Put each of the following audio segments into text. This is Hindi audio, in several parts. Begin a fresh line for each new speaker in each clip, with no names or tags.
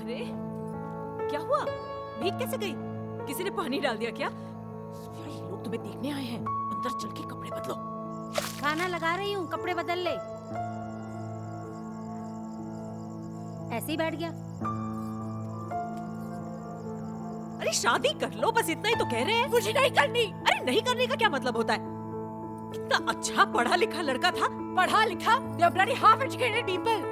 अरे क्या हुआ? भीग कैसे गई? किसी ने पानी डाल दिया क्या? ये लोग तुम्हें देखने आए हैं। अंदर चल के कपड़े बदलो।
खाना लगा रही हूँ, कपड़े बदल ले। ऐसे ही बैठ गया।
अरे शादी कर लो, बस इतना ही तो कह रहे हैं। मुझे नहीं करनी। अरे नहीं करने का क्या मतलब होता है? कितना अच्छा पढ़ा लिखा लड़का था।
पढ़ा लिखा? They are bloody half educated people.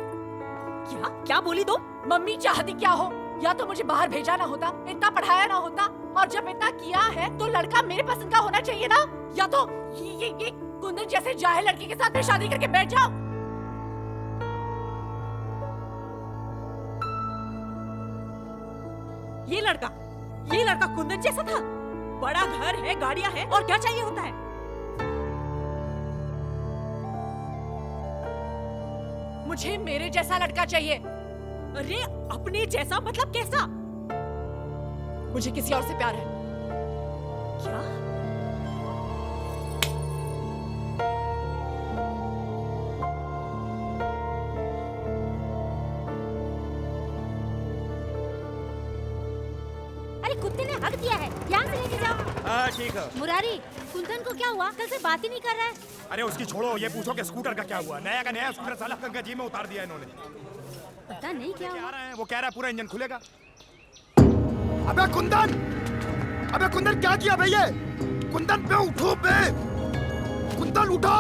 क्या क्या बोली तुम?
मम्मी चाहती क्या हो? या तो मुझे बाहर भेजा ना होता, इतना पढ़ाया ना होता, और जब इतना किया है तो लड़का मेरे पसंद का होना चाहिए ना। या तो ये कुंदन जैसे जाहिल लड़की के साथ में शादी करके बैठ जाओ।
ये लड़का कुंदन जैसा था। बड़ा घर है, गाड़ियां हैं, और क्या चाहिए होता है?
मुझे मेरे जैसा लड़का चाहिए।
अरे अपने जैसा मतलब कैसा?
मुझे किसी और से प्यार है।
क्या?
अरे कुत्ते ने हक दिया है, ध्यान से लेके जाओ।
हाँ ठीक है।
मुरारी, कुंदन को क्या हुआ? कल से बात ही नहीं कर रहा है।
अरे उसकी छोड़ो, ये पूछो कि स्कूटर का क्या हुआ। नया का नया स्कूटर साला गंगा जी में उतार दिया इन्होंने।
पता नहीं क्या
क्या
हुआ।
रहे हैं, वो कह रहा है पूरा इंजन खुलेगा। अबे कुंदन क्या किया भैया? कुंदन पे उठो बे, कुंदन उठो,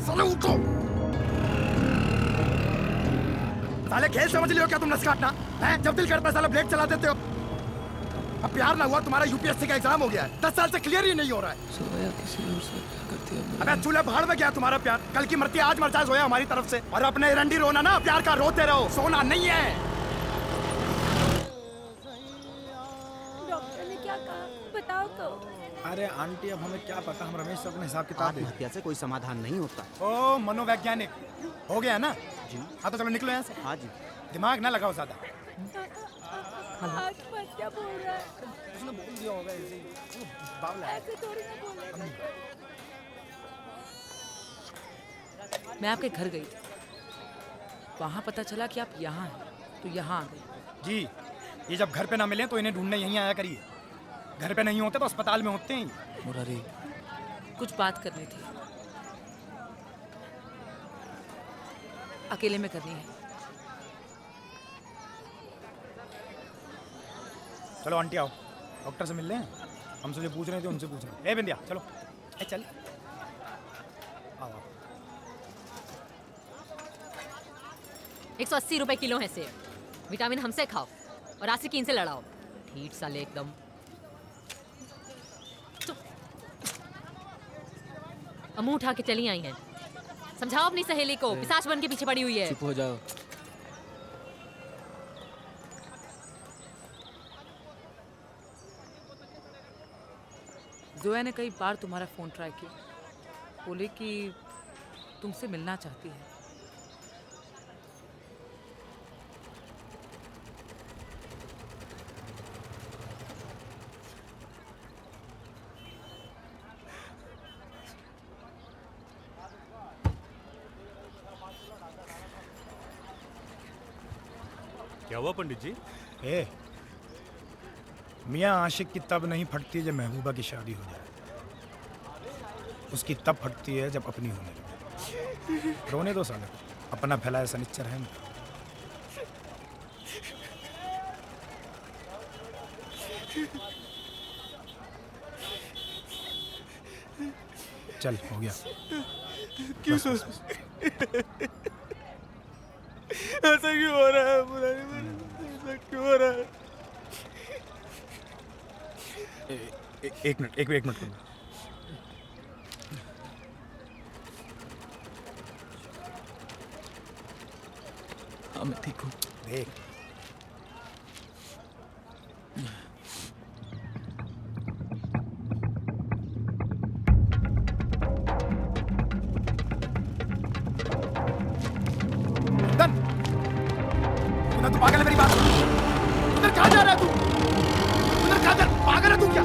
साले उठो। साले खेल समझ लियो क्या तुम? नस काटना है, जब दिल करता है साला ब्लेड चला देते हो। अब प्यार ना हुआ, तुम्हारा यूपीएससी का एग्जाम हो गया है, 10 साल से क्लियर ही नहीं हो रहा है।
सोया किसी और से प्यार करती है।
अबे चूल्हे भाड़ में गया तुम्हारा प्यार। कल की मरती आज मर जाए सोया हमारी तरफ से। और अपने एरंडी रोना ना, प्यार का रोते रहो, सोना नहीं है।
डॉक्टर ने क्या कहा बताओ तो।
अरे आंटी अब हमें क्या पता, हम रमेश से अपने हिसाब किताब देख।
आत्महत्या से कोई समाधान नहीं होता।
ओ मनोवैज्ञानिक हो गया ना जी। हाँ तो चलो निकलो यहाँ से।
हाँ जी।
दिमाग ना लगाओ ज्यादा।
आत्महत्या बोल रहा है।
उसने बोल दिया होगा ऐसे ही, बावला है।
ऐसे थोड़ी ना बोलेगा।
मैं आपके घर गई थी, वहाँ पता चला कि आप यहाँ हैं, तो यहाँ आ गई।
जी, ये जब घर पे ना मिले तो इन्हें ढूंढने यहीं आया करिए। घर पे नहीं होते तो अस्पताल में होते हैं।
मुरारी,
कुछ बात करनी थी, अकेले में करनी है।
चलो आंटी आओ, डॉक्टर से मिल रहे हैं। हमसे जो पूछ रहे थे उनसे पूछ रहे हैं। ए बिंदिया चलो, ए चल आओ आओ।
180 रुपए किलो है सेब। विटामिन हमसे खाओ और आशिकीन से लड़ाओ। ठीक साले एकदम। अब मुंह उठा के चली आई हैं। समझाओ अपनी सहेली को, पिशाच बन के पीछे पड़ी हुई है।
चुप हो जाओ।
जोया ने कई बार तुम्हारा फोन ट्राई किया, बोले कि तुमसे मिलना चाहती है।
क्या हुआ पंडित जी?
ए मियाँ आशिक की तब नहीं फटती जब महबूबा की शादी हो जाए, उसकी तब फटती है जब अपनी होने लगे। रोने दो साले, अपना फैलाया सनिच्चर है। चल हो गया।
क्यों
बस, बस, बस।
ऐसा क्यों हो रहा है? ऐसा क्यों हो रहा है?
एक मिनट करो।
हाँ मैं ठीक हूँ।
देख तू पागल है, मेरी बात उधर कहाँ जा रहा है तू? उधर कहाँ जा, पागल है तू क्या?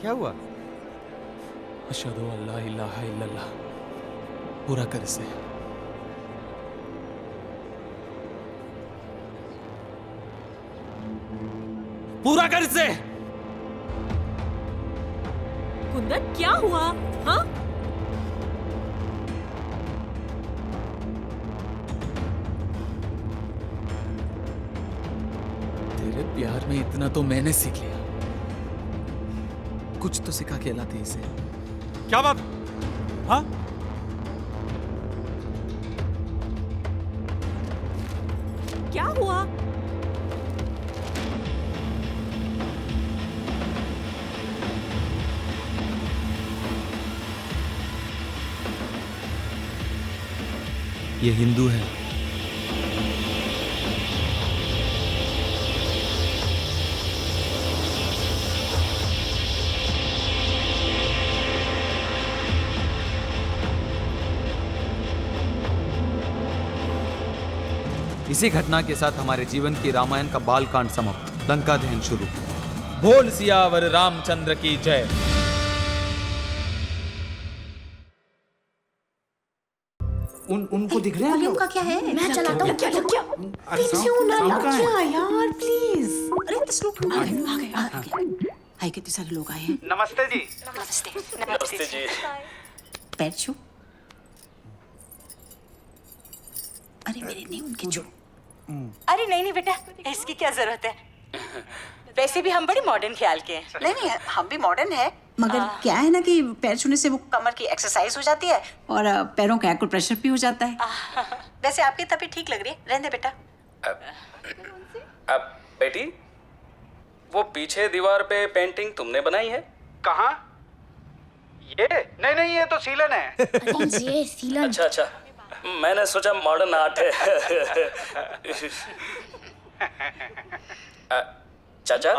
क्या हुआ?
अशहदु अल्ला इलाहा इल्लल्लाह। पूरा कर इसे। पूरा कर इसे।
कुंदन क्या हुआ? हाँ?
तेरे प्यार में इतना तो मैंने सीख लिया। कुछ तो सिखा के लाते इसे।
क्या बात? हाँ?
क्या हुआ?
ये हिंदू है।
इसी घटना के साथ हमारे जीवन की रामायण का बाल कांड समाप्त, लंका दहन शुरू। बोल सियावर रामचंद्र की जय।
उनको दिख रहे हैं
वॉल्यूम का क्या है? मैं चलाता हूँ। क्या
क्यों ना लगा
यार प्लीज।
अरे इस लोग आ गए। हाय कितने सारे लोग आए हैं।
नमस्ते जी।
नमस्ते जी। पैर छू। अरे मेरे नहीं उनके छू।
अरे नहीं बेटा, इसकी क्या जरूरत है। वैसे भी हम बड़ी मॉडर्न ख्याल के हैं।
नहीं हम भी मॉडर्न है, मगर क्या है ना कि पैर छूने से वो कमर की एक्सरसाइज हो जाती है और पैरों का एक्यूप्रेशर भी हो जाता है। वैसे आपकी तबीयत ठीक लग रही है, रहने दे बेटा।
अब बेटी, वो पीछे दीवार पे पेंटिंग तुमने बनाई है?
कहाँ? ये नहीं ये तो सीलन है।
ये सीलन।
अच्छा, मैंने सोचा मॉडर्न आर्ट है। चाचा,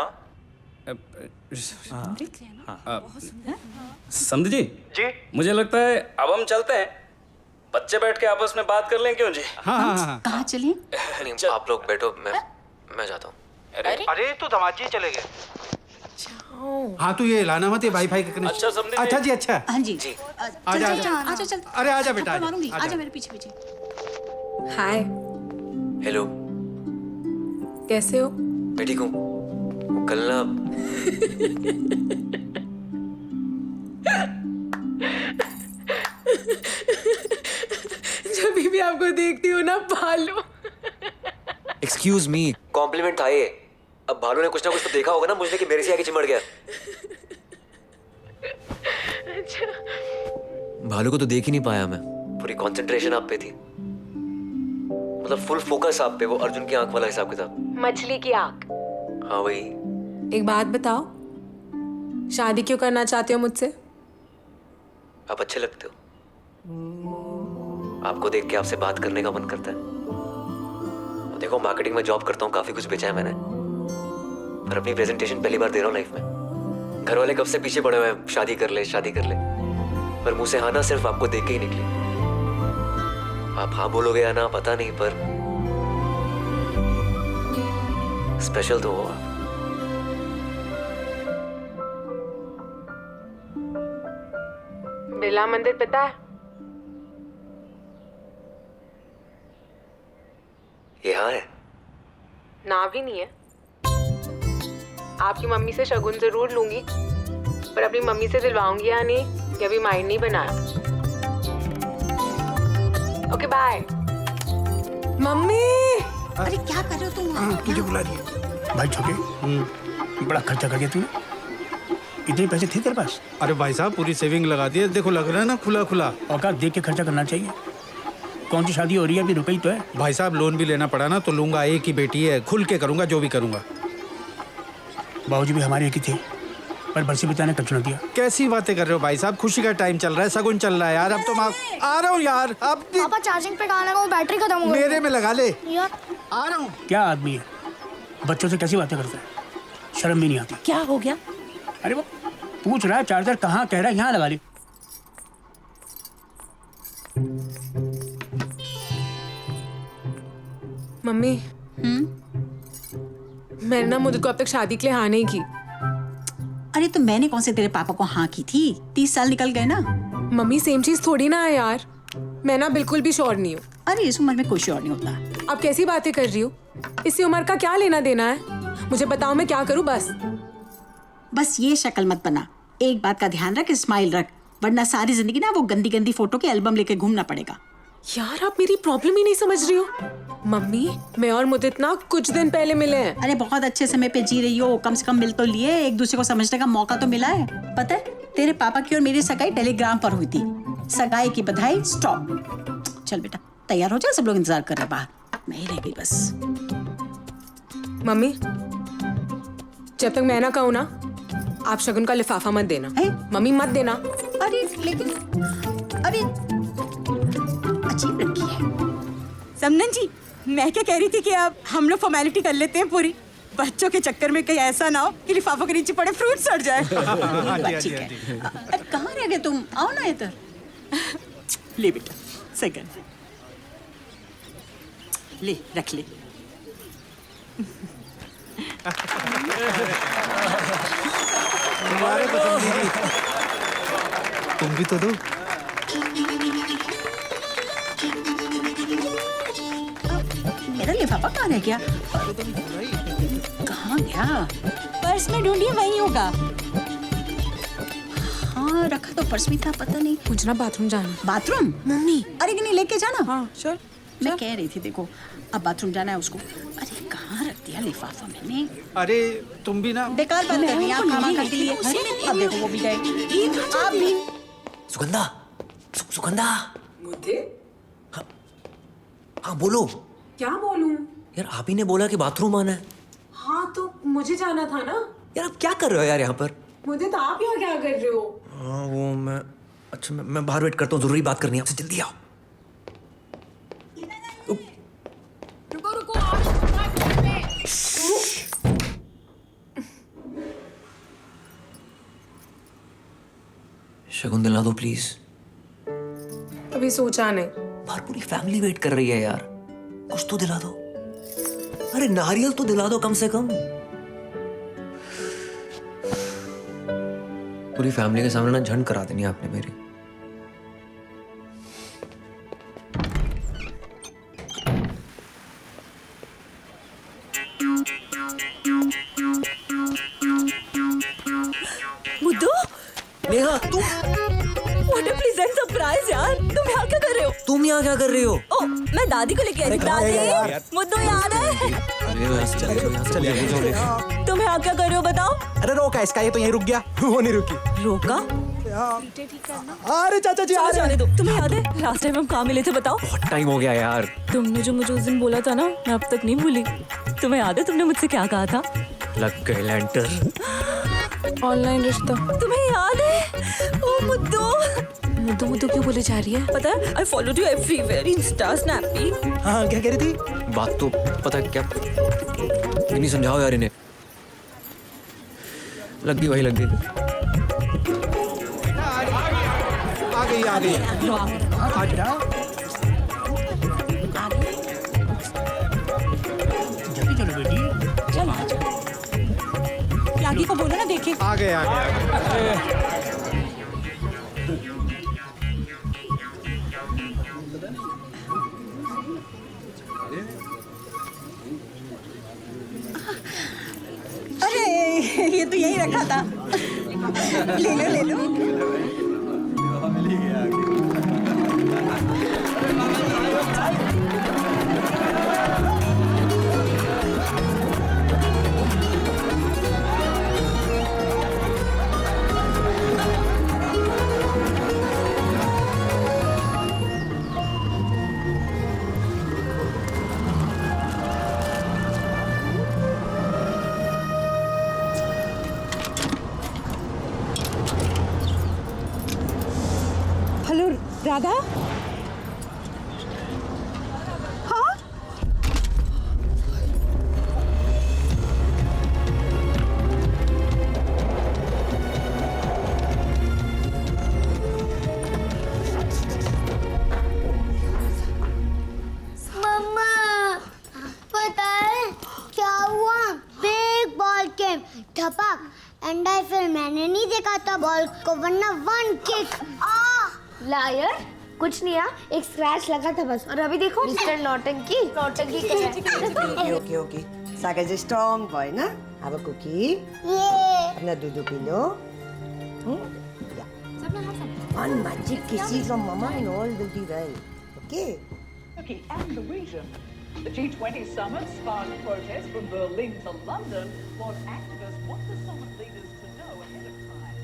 समझ जी? मुझे लगता है अब हम चलते हैं। बच्चे बैठ के आपस में बात कर लें, क्यों जी?
हाँ। कहाँ चलें?
नहीं, आप लोग बैठो, मैं जाता हूँ।
अरे तो दमाजी चले गए। हाँ तू ये लाना मत, ये वाईफाई का कनेक्शन।
अच्छा समझे।
अच्छा जी, अच्छा।
हाँ जी।
आजा।
चल।
अरे आजा बेटा,
मारूंगी।
आजा।
आजा मेरे पीछे।
हाय,
हेलो,
कैसे हो?
मैं ठीक हूँ। कल ना
जब भी आपको देखती हूँ ना भालू।
एक्सक्यूज मी, कॉम्प्लीमेंट था ये। अब भालू ने कुछ ना कुछ तो देखा होगा ना मुझे कि मेरे से आगे चिमड़ गया। भालू को तो देख ही नहीं पाया मैं। पूरी कंसंट्रेशन आप पे थी, मतलब फुल फोकस आप पे। वो अर्जुन की आंख वाला हिसाब किताब।
मछली की आंख।
हाँ वही।
एक बात बताओ, शादी क्यों करना चाहते हो मुझसे?
आप अच्छे लगते हो। आपको देख के आपसे बात करने का मन करता है। देखो, मार्केटिंग में जॉब करता हूँ, काफी कुछ बेचा है मैंने, पर अपनी प्रेजेंटेशन पहली बार दे रहा हूँ लाइफ में। घर वाले कब से पीछे पड़े हुए हैं, शादी कर ले, पर मुंह से हाँ ना सिर्फ आपको देख के ही निकली। आप हाँ बोलोगे या ना पता नहीं, पर स्पेशल तो हो आप।
बिरला मंदिर पता है?
यहाँ है।
ना भी नहीं है। आपकी मम्मी से शगुन जरूर लूंगी, पर अपनी मम्मी से दिलवाऊंगी या नहीं, ये अभी माइंड नहीं बनाया। Okay bye. मम्मी।
अरे क्या कर रहे हो तुम?
हाँ, तुझे बुला रही है। भाई छोटे, बड़ा खर्चा कर दिया तूने। इतने पैसे थे तेरे पास? अरे भाई साहब, पूरी सेविंग लगा दी है। देखो लग रहा है ना खुला। औकात देख के खर्चा करना चाहिए। कौन सी शादी हो रही है, अभी रुका ही तो है। भाई साहब, लोन भी लेना पड़ा ना तो लूंगा। एक ही बेटी है, खुल के करूंगा जो भी करूंगा। बाबूजी भी हमारे एक ही थे, पर बरसी पिता ने कल चुना दिया। कैसी बातें कर रहे हो भाई साहब? खुशी का टाइम चल रहा है, सगुन चल रहा है यार। अब तो मैं आ रहा हूँ यार। अब
पापा चार्जिंग पे कहाँ लगाऊं? बैटरी खत्म हो गई।
मेरे में लगा ले
यार।
आ रहा हूँ। क्या आदमी है, बच्चों से कैसी बातें करता है, शर्म भी नहीं आती।
क्या हो गया?
अरे वो पूछ रहा है चार्जर कहाँ, कह रहा है यहाँ लगा ले।
मम्मी, मैंने ना मुझे को अब तक शादी के लिए हाँ नहीं की।
अरे तो मैंने कौन से तेरे पापा को हाँ की थी? 30 साल निकल गए ना।
मम्मी सेम चीज थोड़ी ना है यार, मैं ना बिल्कुल भी श्योर नहीं हूँ।
अरे इस उम्र में कोई श्योर नहीं होता।
आप कैसी बातें कर रही हो? इसी उम्र का क्या लेना देना है? मुझे बताओ मैं क्या करूँ बस।
बस ये शक्ल मत बना, एक बात का ध्यान रख, स्माइल रख, वरना सारी जिंदगी ना वो गंदी गंदी फोटो के एल्बम लेके घूमना पड़ेगा।
यार आप मेरी प्रॉब्लम ही नहीं समझ रही हो। मम्मी मैं और मुदित ना कुछ दिन पहले मिले हैं।
अरे बहुत अच्छे समय पे जी रही हो, कम से कम मिल तो लिए, एक दूसरे को समझने का मौका तो मिला है। पता है तेरे पापा की और मेरी सगाई टेलीग्राम पर हुई थी। सगाई की बधाई स्टॉप। चल बेटा तैयार हो जा, सब लोग इंतजार कर रहे हैं बाहर, मैं ही रह गई बस।
मम्मी जब तक मैं ना कहूँ ना, आप शगुन का लिफाफा मत देना। मम्मी मत देना।
अरे लेकिन अरे अजीब लड़की है।
समनन जी, मैं क्या कह रही थी कि अब हम लोग फॉर्मेलिटी कर लेते हैं पूरी, बच्चों के चक्कर में कहीं ऐसा ना हो कि लिफाफा के नीचे पड़े फ्रूट सड़ जाए।
ठीक है। अरे कहाँ रह गए तुम, आओ ना इधर। ले बेटा सेकंड ले, रख ले।
तुम्हारे पसंदीदा। तुम भी तो दो।
मेरा लिफाफा कहाँ रह गया? कहाँ गया?
पर्स में ढूंढिए, वहीं होगा।
हाँ रखा तो पर्स में था, पता नहीं।
मुझे ना बाथरूम जाना।
बाथरूम?
मम्मी
अरे कि नहीं लेके जाना।
हाँ श्योर।
मैं कह रही थी देखो अब बाथरूम जाना है उसको। अरे कहाँ रख दिया लिफाफा मैंने?
अरे तुम भी ना।
बेकार बात करनी है आप खाना खा के लिए। अब देखो वो भी गए। आप भी।
सुगंधा, सुगंधा। हाँ बोलो।
क्या बोलूं?
यार आप ही ने बोला कि बाथरूम आना है।
हाँ तो मुझे जाना था ना।
यार आप क्या कर रहे हो यार यहाँ पर?
मुझे तो आप यहाँ क्या कर रहे हो?
हाँ वो मैं, अच्छा मैं बाहर वेट करता हूँ, जरूरी बात करनी है आपसे, जल्दी आओ।
रुको रुको।
शगुन दिला दो प्लीज।
अभी सोचा नहीं।
बाहर पूरी फैमिली वेट कर रही है यार, कुछ तो दिला दो। अरे नारियल तो दिला दो कम से कम। पूरी फैमिली के सामने ना झंड करा देनी आपने मेरी।
मुद्दू
नेहा तुम,
व्हाट अ प्लेजेंट सरप्राइज यार। तुम यहाँ क्या कर रहे हो?
तुम यहाँ क्या कर रही हो?
ओ मैं दादी को लेके आई थी। दादी मुद्दू याद है? तुम यहाँ क्या कर रहे हो बताओ?
अरे रोका इसका, ये तो यहीं रुक गया। वो नहीं रुकी।
रोका?
अरे चाचा जी आ रहे हैं।
तुम्हें याद है लास्ट टाइम हम कहाँ मिले थे बताओ?
बहुत टाइम हो गया यार।
तुमने जो मुझे उस दिन बोला था ना, मैं अब तक नहीं भूली। तुम्हें याद है तुमने मुझसे क्या कहा था?
लग गए लैंटर।
ऑनलाइन रिश्ता।
तुम्हें याद है? ओ मुद्दू।
मुद्दू मुद्दू क्यों बोले जा रही है?
पता है I followed you everywhere, Insta snappy.
हाँ क्या कह रही थी?
बात तो पता है क्या, नहीं समझाओ यार इन्हें। लग गई, वही लग गई।
आ गई।
जल्दी चलो बेटी। चल लागी को बोलो ना देखे।
आ गए।
अरे ये तो यही रखा था। ले लो।
हेलो राधा। हाँ
मम्मा पता है क्या हुआ? बिग बॉल गेम, धपक, एंड आई फिल्म फेंका था बॉल को, वरना 1 किक। लायर, कुछ नहीं यार, एक स्क्रैच लगा था बस। और अभी देखो मिस्टर नौटंकी कर
okay Sagar is strong boy ना। हैव अ कुकी, अपना दूध P low. One magic kisses from mama and all will be well. Okay?
Okay, and the region. The G20 summit sparked protests from Berlin to London, while activists want the summit leaders to know ahead of time.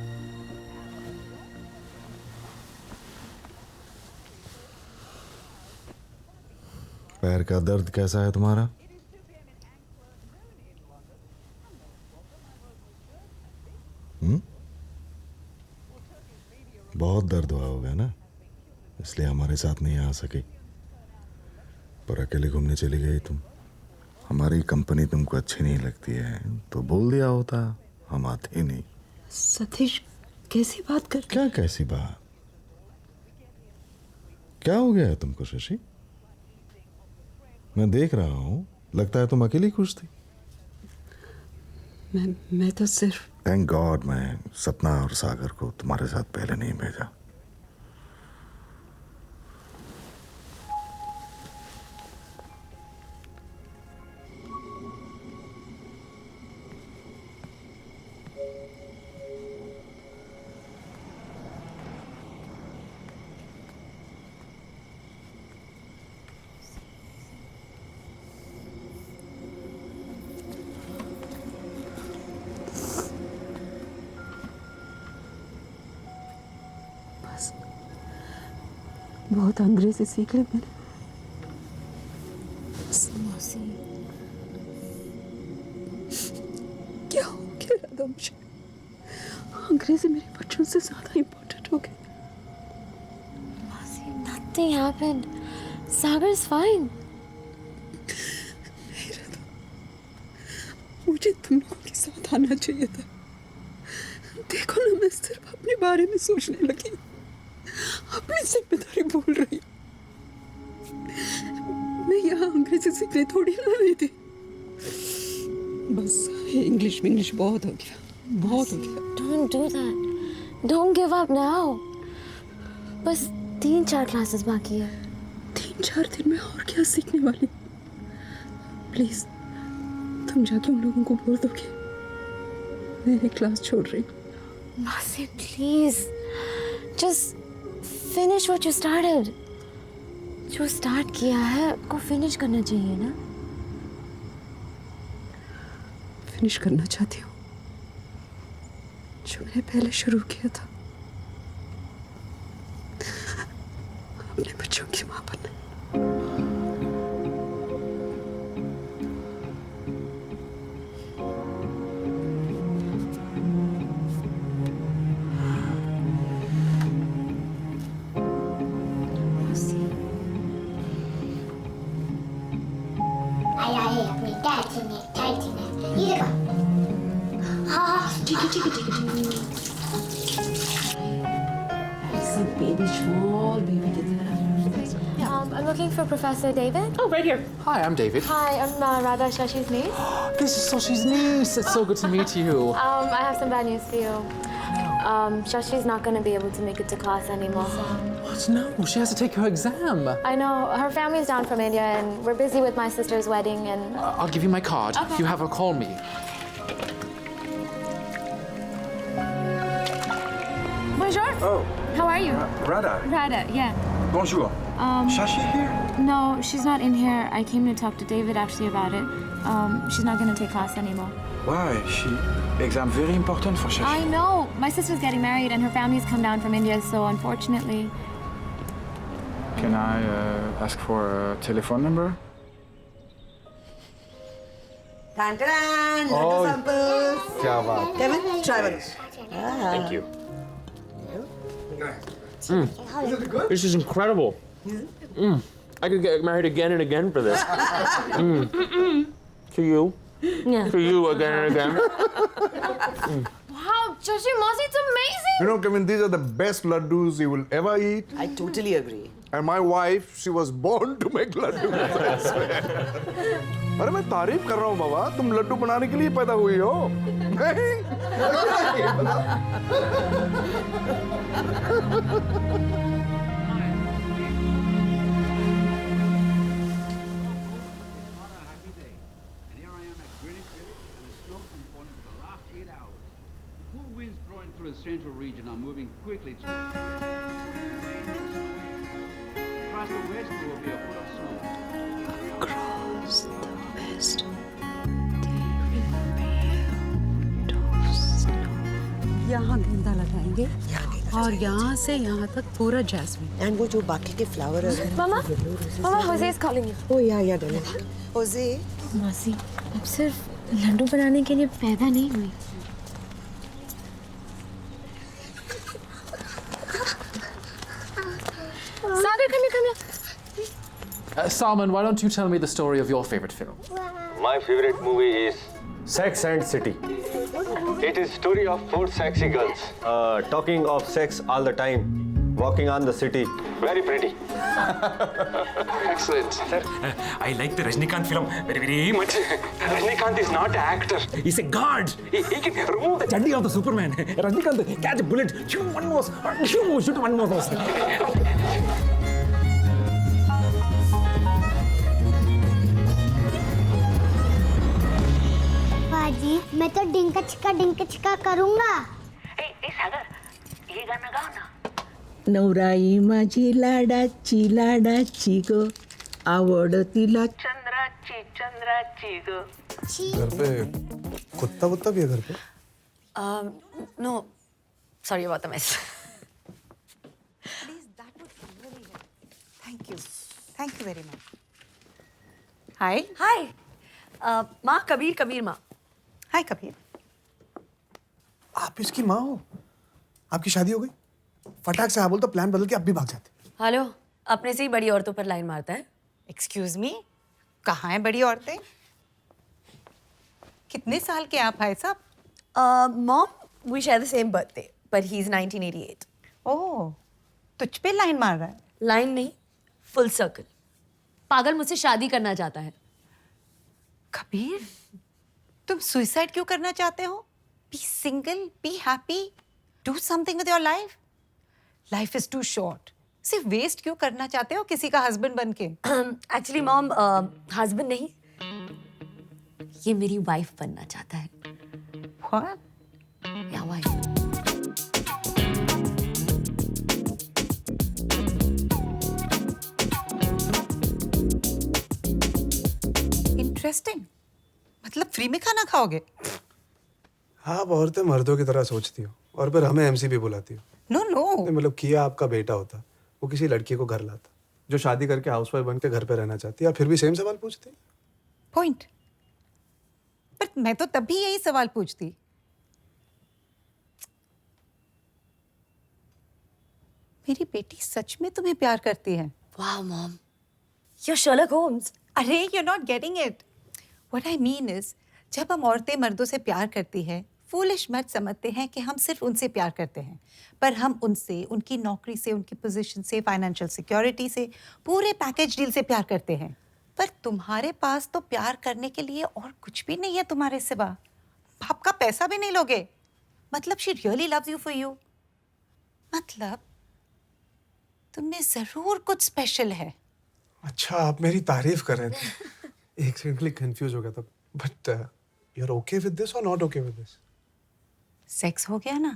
पैर का दर्द कैसा है तुम्हारा? बहुत दर्द हुआ होगा ना, इसलिए हमारे साथ नहीं आ सकी। पर अकेले घूमने चली गई तुम। हमारी कंपनी तुमको अच्छी नहीं लगती है तो बोल दिया होता, हम आते ही नहीं।
सतीश कैसी बात कर?
क्या कैसी बात? क्या हो गया है तुमको शशि? मैं देख रहा हूं, लगता है तुम अकेली खुश थी।
मैं तो सिर्फ
थैंक गॉड मैं सपना और सागर को तुम्हारे साथ पहले नहीं भेजा।
बहुत अंग्रेजी सीख ली मैंने। क्या हो गया राधा मुझे? अंग्रेजी मेरे बच्चों से ज्यादा इम्पोर्टेंट हो गई।
Nothing happened. Sagar's fine.
मुझे तुम लोगों के साथ आना चाहिए था। देखो ना, मैं सिर्फ अपने बारे में सोचने लगी, अपनी जिम्मेदारी भूल रही हूँ। मैं यहाँ अंग्रेजी सीखने थोड़ी ना आई थी। बस इंग्लिश बहुत हो गया, बहुत हो गया।
Don't do that. Don't give up now. बस 3-4 क्लासेस बाकी है।
3-4 दिन में और क्या सीखने वाली? प्लीज तुम जाके उन लोगों को बोल दोगे मैं एक क्लास छोड़ रही हूँ।
मासी please, just finish what you started. जो स्टार्ट किया है को फिनिश करना चाहिए ना।
फिनिश करना चाहती हूँ जो मैंने पहले शुरू किया था, अपने बच्चों की माँ बनना।
I'm looking for Professor David.
Oh, right here. Hi, I'm David.
Hi, I'm Radha, Shashi's niece.
This is Soshi's niece. It's so good to meet you.
I have some bad news for you. Shashi's not going to be able to make it to class anymore.
What? No, she has to take her exam.
I know. Her family's down from India, and we're busy with my sister's wedding, and...
I'll give you my card.
Okay.
If you have her, call me.
Bonjour.
Oh.
How are you?
Radha.
Radha, yeah.
Bonjour. Shashi here?
No, she's not in here. I came to talk to David actually about it. She's not going to take class anymore.
Why? Exam very important for Shashi.
I know. My sister's getting married and her family's come down from India, so unfortunately...
Can I ask for a telephone number?
Tan-tan,
Oh,
samples.
क्या बात?
Kevin, try one.
Thank you. This is incredible. I could get married again and again for this. To you.
Yeah.
To you again and again.
Wow, Shashi, Masi, it's amazing!
You know, Kevin, these are the best laddus you will ever eat.
I totally agree.
And my wife, she was born to make laddu. अरे मैं तारीफ कर रहा हूँ बाबा, तुम लड्डू बनाने के लिए पैदा हुई हो। नहीं?
Through the central region are moving quickly to across the west there will be a foot of snow.
Across the west
यहाँ गेंदा लगाएंगे और यहाँ से यहाँ तक पूरा जैस्मिन।
एंड वो जो बाकी के फ्लावर है
मामा Jose is calling you.
ओ या darling. Jose
मासी अब सिर्फ लड्डू बनाने के लिए पैदा नहीं हुई। Sagar, come here.
Salman, why don't you tell me the story of your favorite film?
My favorite movie is Sex and City. It is story of 4 sexy girls talking of sex all the time, walking on the city. Very pretty.
Excellent. Sir, I like the Rajnikant film very much. Rajnikant is not an actor. He's a god. He can remove the chandi of the Superman. Rajnikant catch a bullet, shoot one nose, shoot one more nose.
बाजी मैं तो डिंका चिका करूँगा।
सागर ये गाना गाओ ना।
नवराई माझी लाडाची गो आवडतीला
चंद्राची गो।
घर पे कुत्ता भी है घर पे?
No, sorry about the mess.
Thank you very much. Hi.
माँ कबीर माँ।
हाय कबीर।
आप इसकी माँ हो? आपकी शादी हो गई? फटाक से हाँ बोल तो प्लान बदल के अब भी भाग जाते।
हेलो, अपने से ही बड़ी औरतों पर लाइन मारता है।
एक्सक्यूज मी, कहाँ हैं बड़ी औरतें? कितने साल के आप भाई साहब?
Mom, we share the same birthday, but he's 1988.
ओह, तुझ पे लाइन मार रहा है?
लाइन नहीं, फुल सर्कल। पागल मुझसे शादी करना चाहता है।
कबीर, तुम सुसाइड क्यों करना चाहते हो? Be single, be happy, do something with your life. Life is too short. सिर्फ वेस्ट क्यों करना चाहते हो किसी का हस्बैंड बन के?
एक्चुअली मॉम, हस्बैंड नहीं, ये मेरी वाइफ बनना चाहता है।
What?
या वाइफ।
इंटरेस्टिंग। मतलब फ्री में खाना खाओगे?
आप औरतें मर्दों की तरह सोचती हो और फिर हमें एमसी भी बुलाती हो।
नो
मतलब किया आपका बेटा होता, वो किसी लड़की को घर लाता जो शादी करके हाउसवाइफ बन के घर पे रहना चाहती है, फिर भी सेम सवाल पूछती।
पॉइंट। पर मैं तो तब भी यही सवाल पूछती। मेरी बेटी सच में तुम्हें प्यार करती है?
वाह मॉम, you're Sherlock Holmes.
अरे you're not getting it. What I mean is, जब हम औरतें मर्दों से प्यार करती है, फूलिश मर्द समझते हैं कि हम सिर्फ उनसे प्यार करते हैं, पर हम उनसे, उनकी नौकरी से, उनकी पोजीशन से, फाइनेंशियल सिक्योरिटी से, पूरे पैकेज डील से प्यार करते हैं। पर तुम्हारे पास तो प्यार करने के लिए और कुछ भी नहीं है तुम्हारे सिवा। बाप का पैसा भी नहीं लोगे। मतलब she really loves you for you. मतलब तुमने जरूर कुछ स्पेशल है।
अच्छा, आप मेरी तारीफ कर रहे थे। एक सेकंड के लिए कंफ्यूज हो गया था। But you are okay with this और not okay with this?
Sex हो गया ना,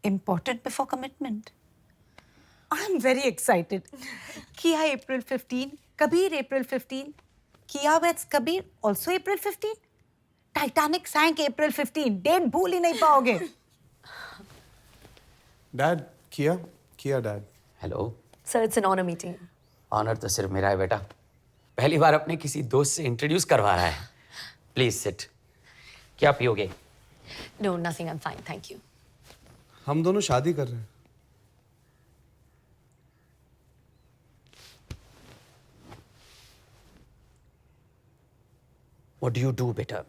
important before commitment. I am very excited. Kiya April 15, Kabir April 15, Kiya with Kabir also April 15, Titanic sank April 15। Date भूल ही नहीं पाओगे।
Dad, Kiya dad.
Hello
sir, it's an honour meeting.
Honour तो सिर्फ मेरा है बेटा, पहली बार अपने किसी दोस्त से इंट्रोड्यूस करवा रहा है। Please sit. क्या पियोगे?
No, nothing, I am fine, thank you.
हम दोनों शादी कर रहे हैं।
What do you do बेटा?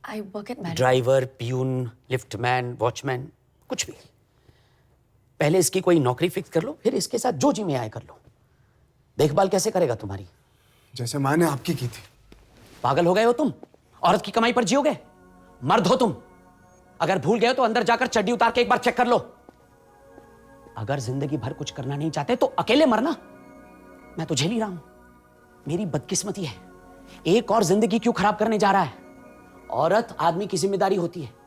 I work at Marriott.
Driver, peon, liftman, watchman, कुछ भी।
पहले इसकी कोई नौकरी फिक्स कर लो, फिर इसके साथ जो जी में आए कर लो। देखभाल कैसे करेगा तुम्हारी?
जैसे माँ ने आपकी की थी।
पागल हो गए हो तुम? औरत की कमाई पर जियोगे? मर्द हो तुम। अगर भूल गए हो तो अंदर जाकर चड्डी उतार के एक बार चेक कर लो। अगर जिंदगी भर कुछ करना नहीं चाहते तो अकेले मरना। मैं तो झेल ही रहा हूं। मेरी बदकिस्मती है, एक और जिंदगी क्यों खराब करने जा रहा है? औरत आदमी की जिम्मेदारी होती है।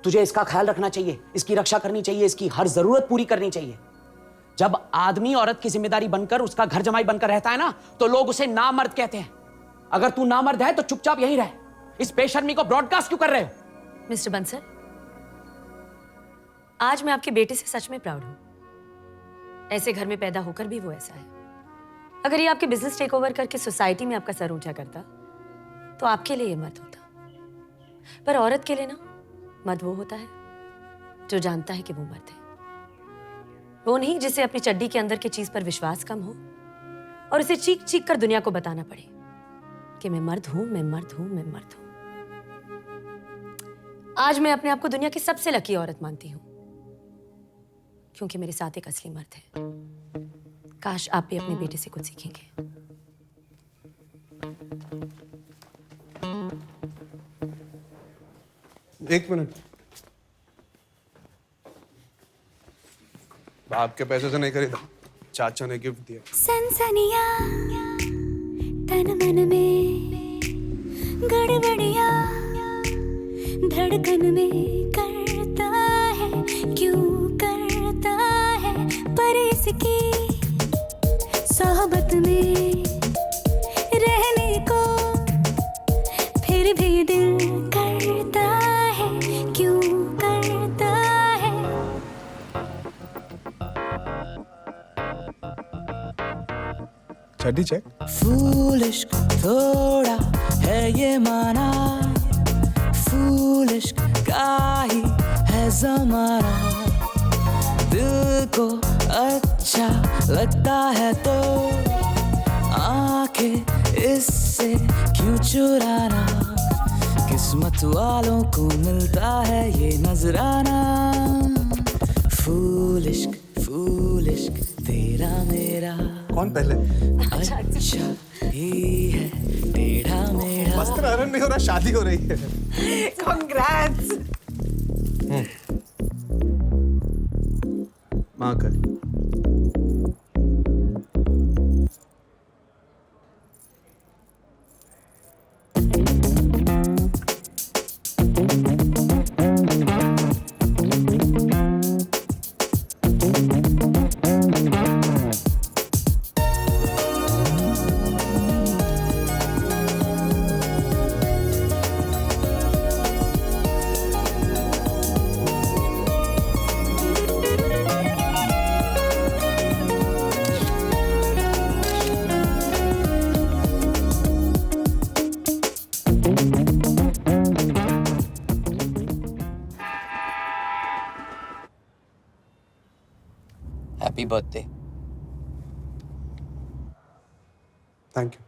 तुझे इसका ख्याल रखना चाहिए, इसकी रक्षा करनी चाहिए, इसकी हर जरूरत पूरी करनी चाहिए। जब आदमी औरत की जिम्मेदारी बनकर उसका घर जमाई बनकर रहता है ना, तो लोग उसे नामर्द कहते हैं। अगर तू नामर्द है तो चुपचाप यहीं रह। इस बेशर्मी को ब्रॉडकास्ट क्यों कर रहे हो?
मिस्टर बंसल, आज मैं आपके बेटे से सच में प्राउड हूं। ऐसे घर में पैदा होकर भी वो ऐसा है। अगर ये आपके बिजनेस टेक ओवर करके सोसाइटी में आपका सर ऊंचा करता तो आपके लिए ये मर्द होता। पर औरत के लिए ना, मर्द वो होता है जो जानता है कि वो मर्द है। वो नहीं जिसे अपनी चड्डी के अंदर की चीज पर विश्वास कम हो और उसे चीख चीख कर दुनिया को बताना पड़े कि मैं मर्द हूं, मैं मर्द हूं, मैं मर्द हूं। आज मैं अपने आप को दुनिया की सबसे लकी औरत मानती हूं, क्योंकि मेरे साथ एक असली मर्द है। काश आप भी अपने बेटे से कुछ सीखेंगे।
एक मिनट, बाप के पैसे से नहीं खरीदा, चाचा ने गिफ्ट दिया।
सनसनिया तन मन में, गड़बड़िया धड़कन में करता है, क्यों करता है, पर इसकी सोहबत में रहने को फिर भी दिल करता है, क्यों करता है।
चड्डी चेक।
फूलिश थोड़ा है ये माना, फूलिश का ही है जमाना। दिल को अच्छा लगता है तो आंखें इससे क्यों चुराना। किस्मत वालों को मिलता है ये नजराना। फूलिश फूलिश तेरा मेरा
कौन पहले?
अच्छा ही है टेढ़ा मेढ़ा।
वस्त्राहरण नहीं हो रहा, शादी हो रही है।
Congrats!
माँ कर।
Happy birthday.
Thank you.